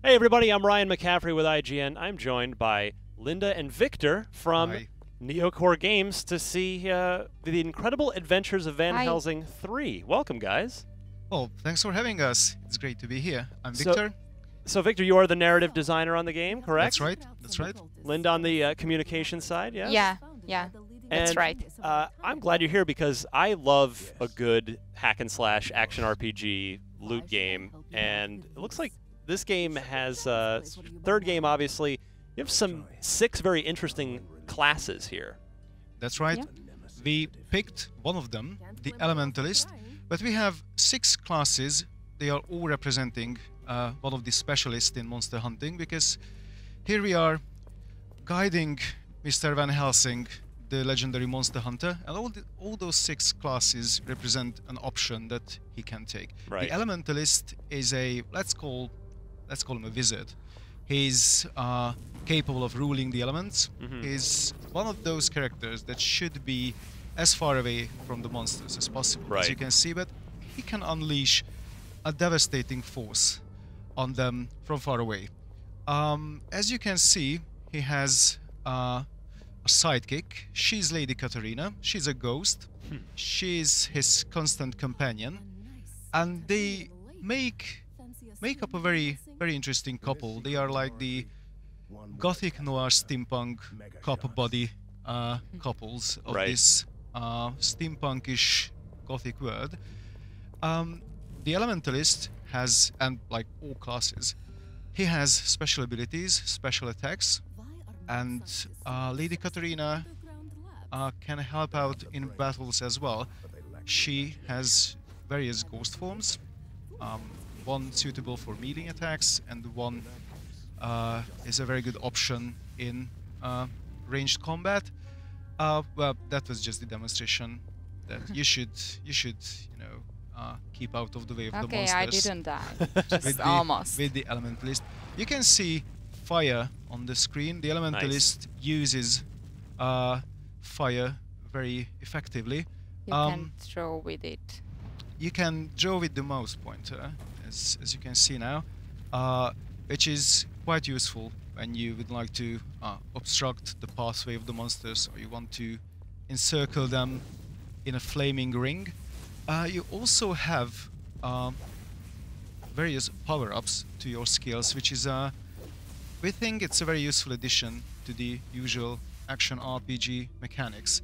Hey everybody, I'm Ryan McCaffrey with IGN. I'm joined by Linda and Victor from Hi. Neocore Games to see the incredible adventures of Van Hi. Helsing 3. Welcome, guys. Well, thanks for having us. It's great to be here. I'm So- Victor. So, Victor, you are the narrative designer on the game, correct? That's right. That's right. Linda on the communication side, yes? Yeah, that's And, right. I'm glad you're here because I love a good hack and slash action RPG loot game, and it looks like this game has third game. Obviously, you have some 6 very interesting classes here. That's right. Yeah. We picked one of them, the Elementalist, but we have 6 classes. They are all representing one of the specialists in monster hunting, because here we are guiding Mr. Van Helsing, the legendary monster hunter, and all those 6 classes represent an option that he can take. Right. The Elementalist is a let's call him a wizard. He's capable of ruling the elements. He's one of those characters that should be as far away from the monsters as possible, as you Right. can see, but he can unleash a devastating force on them from far away. As you can see, he has a sidekick. She's Lady Katarina. She's a ghost. She's his constant companion, and they make up a very interesting couple. They are like the gothic noir steampunk copper body couples of Right. this steampunkish gothic world. The Elementalist has, and like all classes, he has special abilities, special attacks, and Lady Katarina can help out in battles as well. She has various ghost forms, one suitable for melee attacks, and one is a very good option in ranged combat. Well, that was just the demonstration that you should keep out of the way of the Okay, monsters. I didn't die. Just the, almost. with the Elementalist. You can see fire on the screen. The Elementalist uses fire very effectively. You can throw with it. You can draw with the mouse pointer, as you can see now, which is quite useful when you would like to obstruct the pathway of the monsters, or you want to encircle them in a flaming ring. You also have various power-ups to your skills, which is we think it's a very useful addition to the usual action RPG mechanics.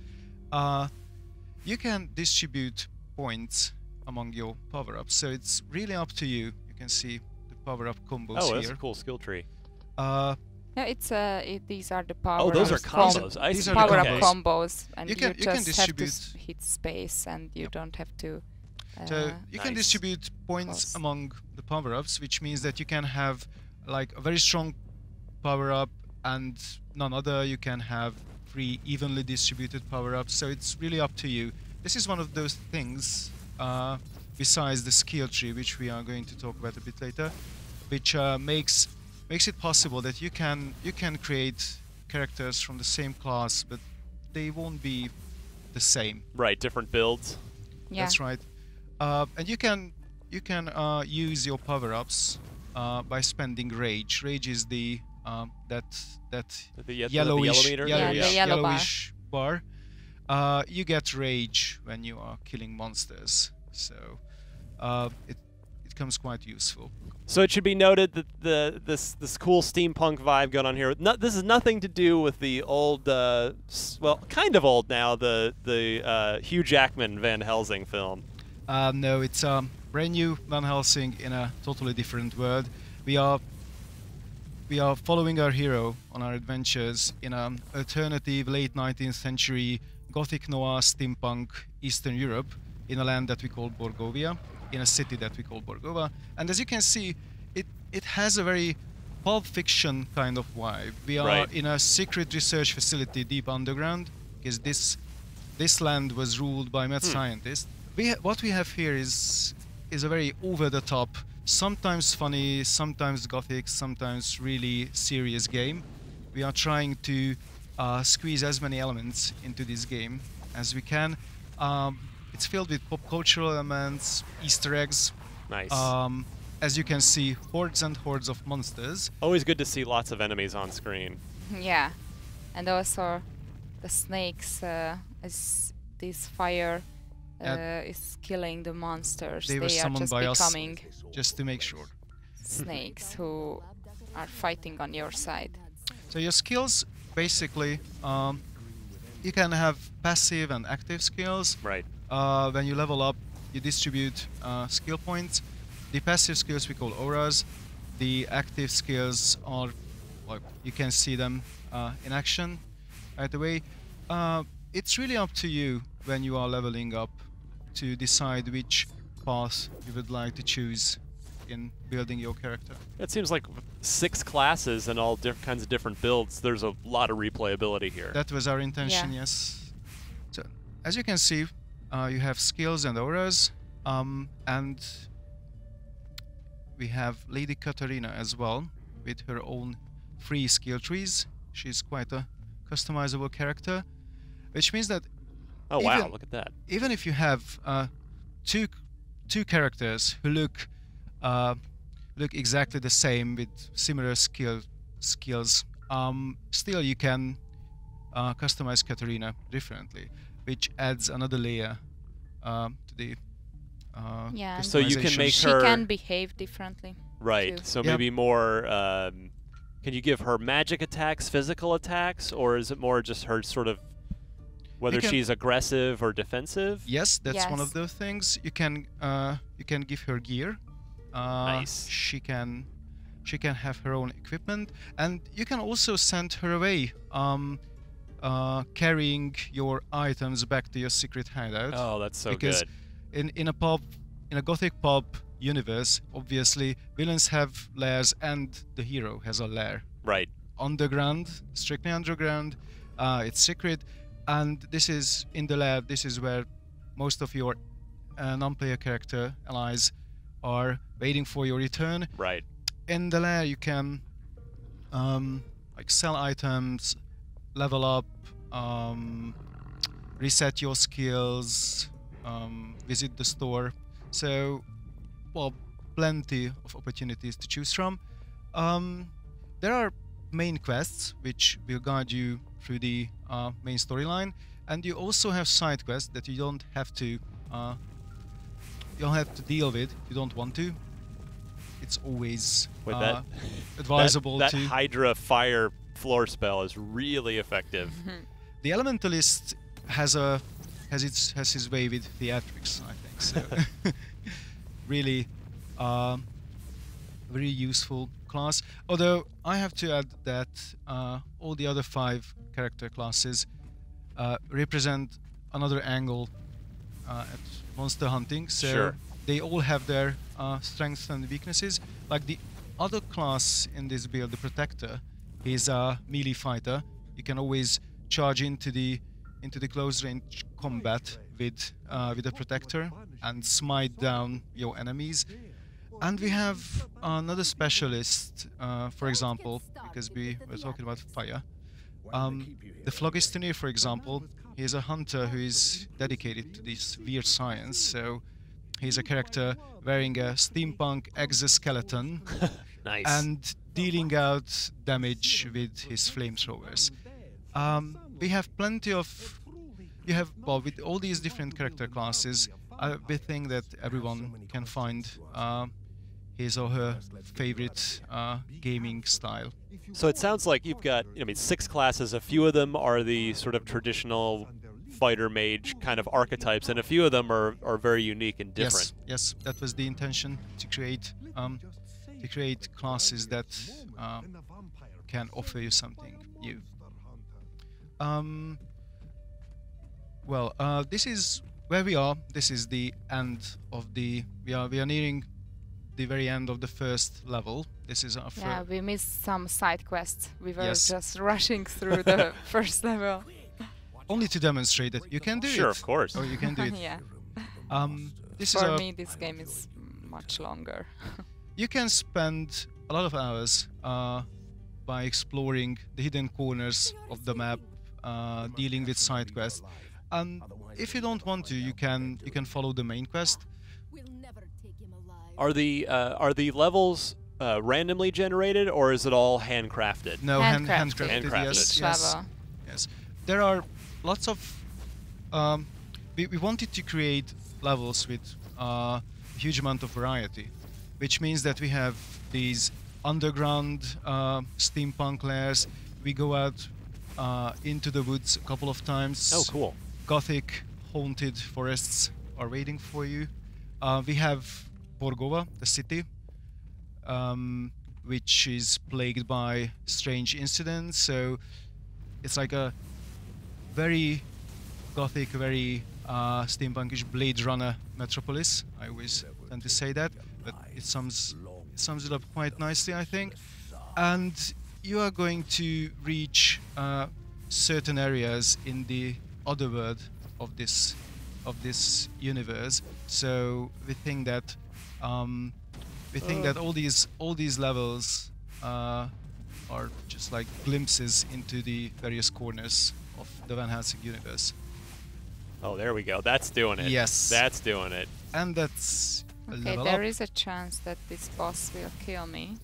You can distribute points among your power-ups, so it's really up to you. You can see the power-up combos Oh, here. that's a cool skill tree. Yeah, these are the power. Oh, those are combos. I These see. are the Power-up Okay. combos, and You can just have to distribute- hit space, and you don't have to. So you can Nice. distribute points cost. among the power-ups, which means that you can have like a very strong power-up and none other. You can have 3 evenly distributed power-ups, so it's really up to you. This is one of those things, besides the skill tree, which we are going to talk about a bit later, which makes it possible that you can create characters from the same class, but they won't be the same. Right, different builds. Yeah. That's right. And you can use your power-ups by spending rage. Rage is the that The yellow yellowish meter? Yeah, the yellow bar. yellowish bar. You get rage when you are killing monsters, so it comes quite useful. So it should be noted that this cool steampunk vibe going on here. This is nothing to do with the old, well, kind of old now, the Hugh Jackman Van Helsing film. No, it's a brand new Van Helsing in a totally different world. We are following our hero on our adventures in an alternative late 19th century gothic noir steampunk Eastern Europe, in a land that we call Borgovia, in a city that we call Borgova. And as you can see, it has a very Pulp Fiction kind of vibe. We are Right. in a secret research facility deep underground, because this land was ruled by mad scientists. What we have here is a very over-the-top, sometimes funny, sometimes gothic, sometimes really serious game. We are trying to squeeze as many elements into this game as we can. It's filled with pop cultural elements, Easter eggs, Nice. as you can see, hordes and hordes of monsters. Always good to see lots of enemies on screen. Yeah, and also the snakes, as this fire is killing the monsters. They were are summoned just by us, becoming just to make sure. snakes who are fighting on your side. So your skills, basically, you can have passive and active skills. Right. When you level up, you distribute skill points. The passive skills we call auras. The active skills are, like, you can see them in action right away. It's really up to you when you are leveling up to decide which path you would like to choose in building your character. It seems like 6 classes and all kinds of different builds. There's a lot of replayability here. That was our intention, Yeah. yes. So, as you can see, you have skills and auras, and we have Lady Katarina as well, with her own 3 skill trees. She's quite a customizable character, which means that Oh wow, even- look at that. even if you have two characters who look exactly the same with similar skills, still you can customize Katarina differently, which adds another layer to the Yeah, and So you can customization. make she her can behave differently. right. too. So Yep. maybe more. Can you give her magic attacks, physical attacks, or is it more just her sort of whether can- she's aggressive or defensive? Yes, that's one of Yes. those things. You can give her gear. Nice. She can have her own equipment, and you can also send her away, carrying your items back to your secret hideout. Oh, that's so because good. in a gothic pub universe, obviously villains have lairs, and the hero has a lair Right. underground, strictly underground. It's secret, and this is in the lair. This is where most of your non-player character allies are waiting for your return. Right. In the lair, you can like sell items, level up, reset your skills, visit the store. So, well, plenty of opportunities to choose from. There are main quests which will guide you through the main storyline, and you also have side quests that you don't have to deal with if you don't want to. It's always With that advisable that to. Hydra fire floor spell is really effective. The Elementalist has his way with theatrics, I think. So really, very useful class. Although I have to add that all the other 5 character classes represent another angle at monster hunting. So Sure. they all have their strengths and weaknesses. Like the other class in this build, the Protector, is a melee fighter. You can always charge into the close range combat with the Protector and smite down your enemies. And we have another specialist, for example, because we were talking about fire. The Phlogistonir, for example, he is a hunter who is dedicated to this weird science. So he's a character wearing a steampunk exoskeleton Nice. and dealing out damage with his flamethrowers. We have plenty of. Well, with all these different character classes, we think that everyone can find his or her favorite gaming style. So it sounds like you've got, 6 classes. A few of them are the sort of traditional fighter mage kind of archetypes, and a few of them are very unique and different. Yes, that was the intention, to create classes that can offer you something new. Well, this is where we are. This is the end of the. We are nearing the very end of the first level. This is our Yeah, we missed some side quests. We were Yes. just rushing through the first level. only to demonstrate that you can do it. Sure, of course. Or you can do it. Yeah. This is For a. me, this game is much longer. You can spend a lot of hours by exploring the hidden corners of the map, dealing with side quests. And if you don't want to, you can follow the main quest. Are the levels randomly generated, or is it all handcrafted? No, handcrafted. Handcrafted. Yes, Each yes, level. yes. There are lots of. We wanted to create levels with a huge amount of variety, which means that we have these underground steampunk lairs. We go out into the woods a couple of times. Oh, cool. Gothic haunted forests are waiting for you. We have Borgova, the city, which is plagued by strange incidents. So it's like a very gothic, very steampunkish Blade Runner metropolis. I always tend to say that, but it sums it up quite nicely, I think. And you are going to reach certain areas in the other world of this universe. So we think that all these levels are just like glimpses into the various corners of the Van Helsing universe. Oh, there we go. That's doing it. Yes. That's doing it. And that's a Okay, level there up. is a chance that this boss will kill me.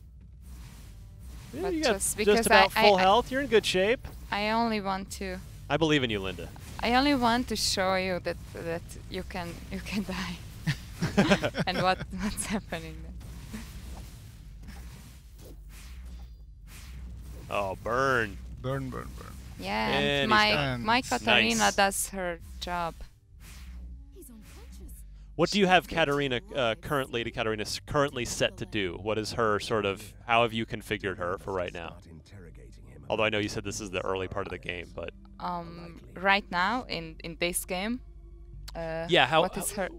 Yeah, But you got just because just about full I- health. You're in good shape. I only want to. I believe in you, Linda. I only want to show you that you can die. And what's happening then. Oh, burn. Burn, burn, burn. Yeah, And and he's my done. my Katarina Nice. does her job. What do you have Katarina currently set to do? What is her sort of? How have you configured her for right now? Although I know you said this is the early part of the game, but Right now in this game. yeah, how What is her?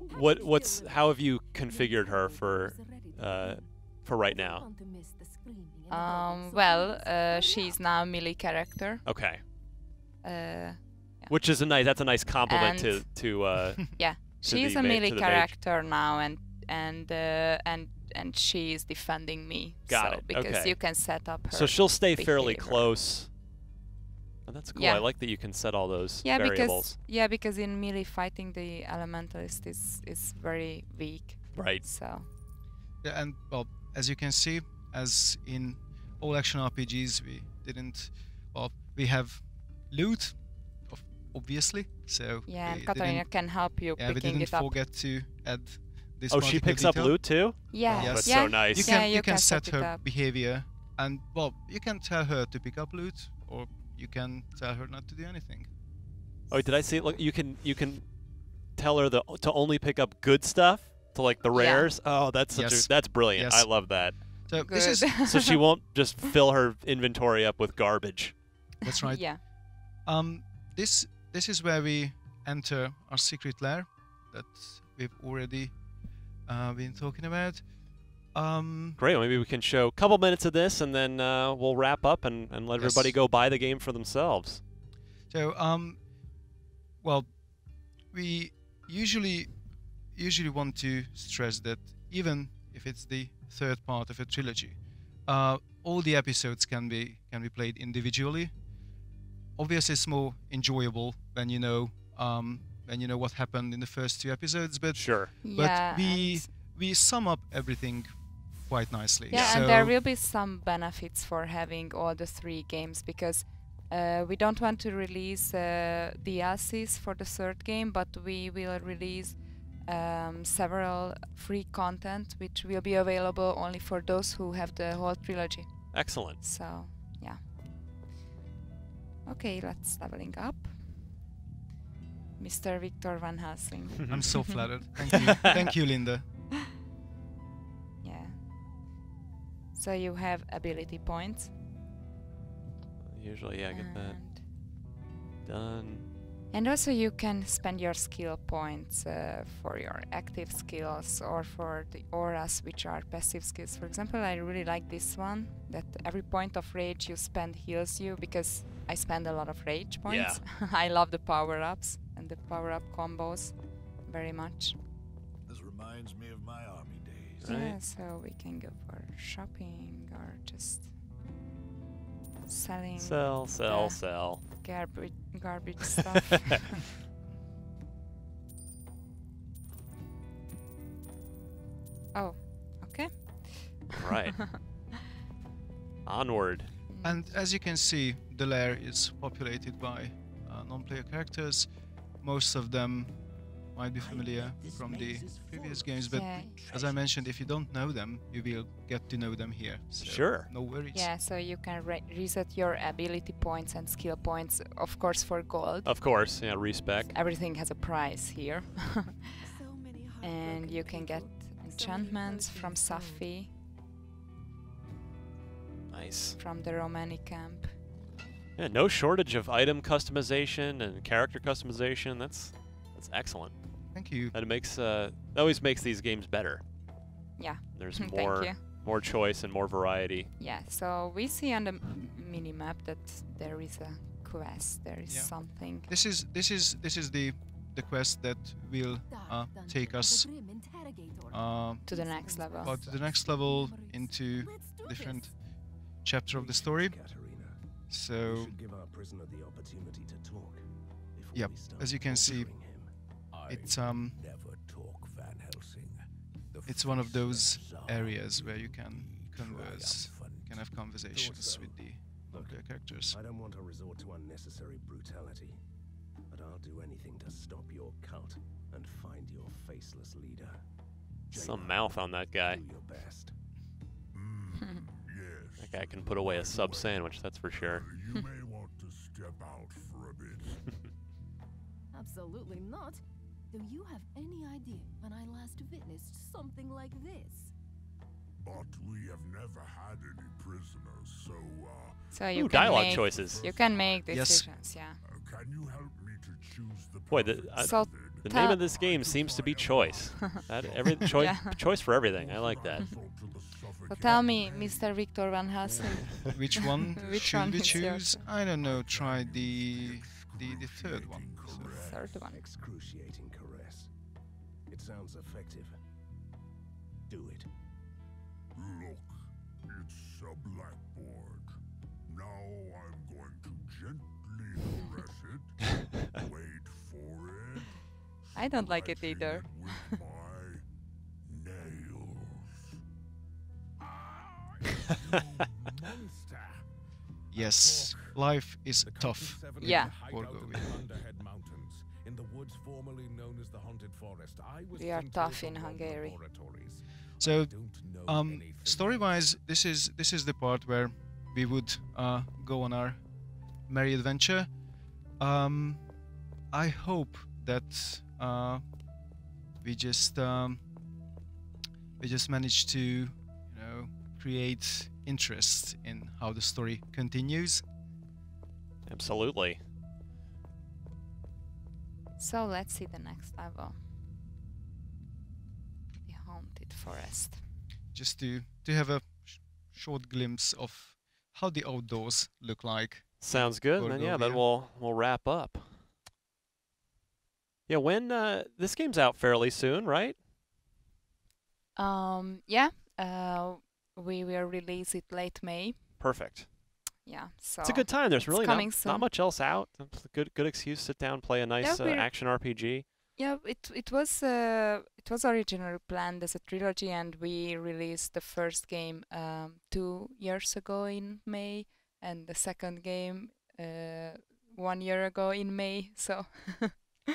how have you configured her for right now? Well, she's now a melee character. Okay, Uh, which is that's a nice compliment And- to yeah, to she's the a ma- melee to the mage. character now, and she is defending me. Got so it, because okay. you can set up her. so she'll stay fairly behavior. close. Oh, that's cool. Yeah. I like that you can set all those Yeah, variables. because in melee fighting the elementalist is very weak. Right. So Yeah, and well, as you can see, as in all action RPGs, we have loot, obviously. So yeah, and we Katarina didn't- can help you yeah, we picking didn't it up. forget to add this. Oh, she multiple picks up detail. loot too. Yeah, Oh, Yes. that's yeah. so nice. You can set set it her up. behavior, and well, you can tell her to pick up loot, or you can tell her not to do anything. Oh, did I see? Look, you can tell her to only pick up good stuff, to like the Yeah. rares. Oh, that's Yes. that's brilliant. Yes. I love that. So Good. this is So she won't just fill her inventory up with garbage. that's right. Yeah. This is where we enter our secret lair that we've already been talking about. Great. Well, maybe we can show a couple minutes of this, and then we'll wrap up and let Yes. everybody go buy the game for themselves. So well, we usually want to stress that even if it's the third part of a trilogy, all the episodes can be played individually. Obviously, it's more enjoyable when you know what happened in the first two episodes, but Sure. Yeah. we sum up everything quite nicely. Yeah, so and there will be some benefits for having all the three games because we don't want to release DLCs for the third game, but we will release several free content which will be available only for those who have the whole trilogy. Excellent. So, yeah. Okay, let's leveling up. Mr. Victor Van Helsing. I'm so flattered. Thank you, thank you, Linda. Yeah. So you have ability points. Usually, yeah, get that done. And also you can spend your skill points for your active skills or for the auras, which are passive skills. For example, I really like this one, that every point of rage you spend heals you, because I spend a lot of rage points. I love the power-ups and the power-up combos very much. This reminds me of my army days. Right. Yeah, so we can go for shopping or just selling Sell, Yeah. sell. garbage stuff. Oh, Right. Onward. And as you can see, the lair is populated by non-player characters. Most of them might be familiar from the previous games, but Yeah. as I mentioned, if you don't know them, you will get to know them here. So Sure. no worries. Yeah, so you can reset your ability points and skill points, of course, for gold. Of course, yeah, respec. Everything has a price here. And you can get enchantments from Safi, Nice. from the Romani camp. Yeah, no shortage of item customization and character customization. That's excellent. Thank you. And it makes that always makes these games better. Yeah. There's Thank more you. more choice and more variety. Yeah, so we see on the mini-map that there is a quest, there is Yeah. something. This is the quest that will take us To the next level. to the next level into different chapter of the story. Katerina, So we should give our prisoner the opportunity to talk before Yep, we start as you can see, torturing him. it's Never talk, Van Helsing. The it's one of face those Tsar areas where you can will be converse, triumphant. can have conversations so. with the Look, non-player characters. I don't want to resort to unnecessary brutality, but I'll do anything to stop your cult and find your faceless leader. Some Jaina, mouth on that guy. do your best. Yes. That guy can put away a sub sandwich, that's for sure. You may want to step out for a bit. Absolutely not. Do you have any idea when I last witnessed something like this? But we have never had any prisoners, so So you Ooh, can dialogue make, choices. You can make Yes. decisions, yeah. can you help me to choose the Boy, the- perfect So method? The Tell- name of this game seems to be choice. That every choice Yeah. choice for everything. I like that. So tell me, Mr. Victor Van Helsing, Which one Which should one we is yours? choose? I don't know. Try the third one. So third one. Excruciating caress. It sounds effective. Do it. Look, it's a blackboard. Now I'm going to gently press it. Wait for it. I don't like it Scratching either. it with my nails. Monster. yes, life is tough. Yeah. Borgo. Mountains, in the woods formerly known as the Haunted Forest. I was We are sent tough here in to rob Hungary. laboratories. So, I don't know anything. story-wise, this is the part where we would go on our merry adventure. I hope that we just manage to, create interest in how the story continues. Absolutely. So let's see the next level. The Haunted Forest. Just to have a short glimpse of how the outdoors look like. Sounds good. And then yeah, then Borgovia. we'll wrap up. Yeah, when this game's out fairly soon, right? Yeah, we will release it late May. Perfect. Yeah, so It's a good time. There's it's really coming not soon. much else out. It's a good excuse. Sit down, play a nice we're- action RPG. Yeah, it was originally planned as a trilogy, and we released the first game 2 years ago in May, and the second game 1 year ago in May. So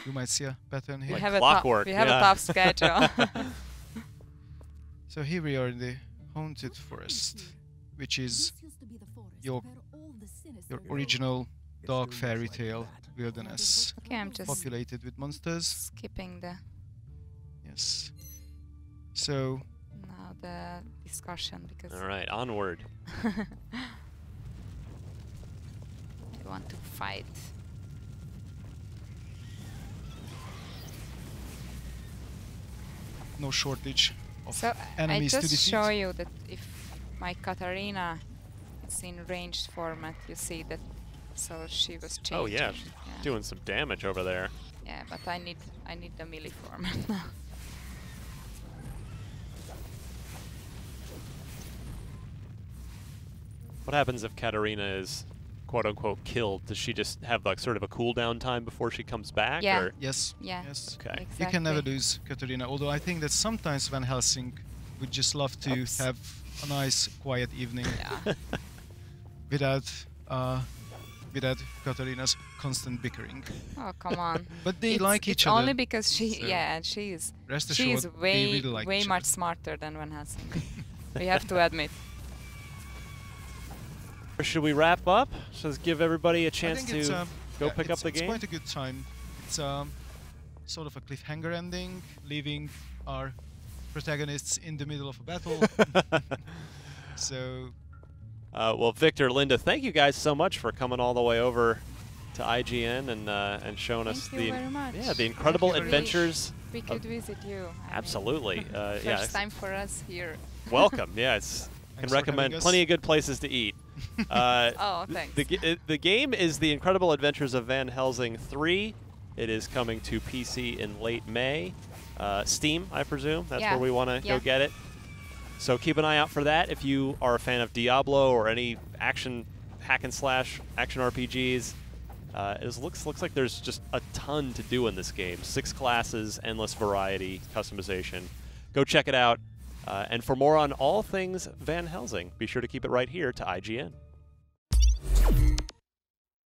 You might see a pattern here. we Like have clockwork, a tough, yeah. a tough schedule. So here we are in the Haunted Forest, which is This used to be the forest your- where all the sinister your were. original It dark still fairy looks like tale that. wilderness, Okay, I'm just populated with monsters. skipping the Yes. So now the discussion because All right, onward. I want to fight. no shortage of So I enemies to just defeat. show you that if my Katarina is in ranged format, you see that. So she was changed. Oh yeah, doing some damage over there. Yeah, but I need the melee format now. What happens if Katarina is quote unquote killed? Does she just have like sort of a cooldown time before she comes back? Yeah. Or? Yes. Yeah. Yes. Okay. You can never exactly. lose Katarina, although I think that sometimes Van Helsing would just love to Oops. have a nice, quiet evening Yeah. without Katarina's constant bickering. Oh, come on. But they it's, like each it's other. only because she, so yeah, and she is rest she is assured, they way really like way each much other. smarter than Van Helsing. We have to admit. Should we wrap up? Just give everybody a I chance think to it's, go yeah, pick up the it's game? quite a good time. It's sort of a cliffhanger ending, leaving our protagonists in the middle of a battle. So Well, Victor, Linda, thank you guys so much for coming all the way over to IGN and showing us Thank you very much. the incredible very much. adventures. We could visit you. I mean, Absolutely. Yeah, First time for us here. welcome. Yeah, it's can Thanks for recommend having us. plenty of good places to eat. Oh, thanks. The game is The Incredible Adventures of Van Helsing 3. It is coming to PC in late May. Steam, I presume. That's Yeah. where we want to go Yeah. get it. So keep an eye out for that. If you are a fan of Diablo or any action hack and slash action RPGs, it looks like there's just a ton to do in this game. 6 classes, endless variety, customization. Go check it out. And for more on all things Van Helsing, be sure to keep it right here to IGN.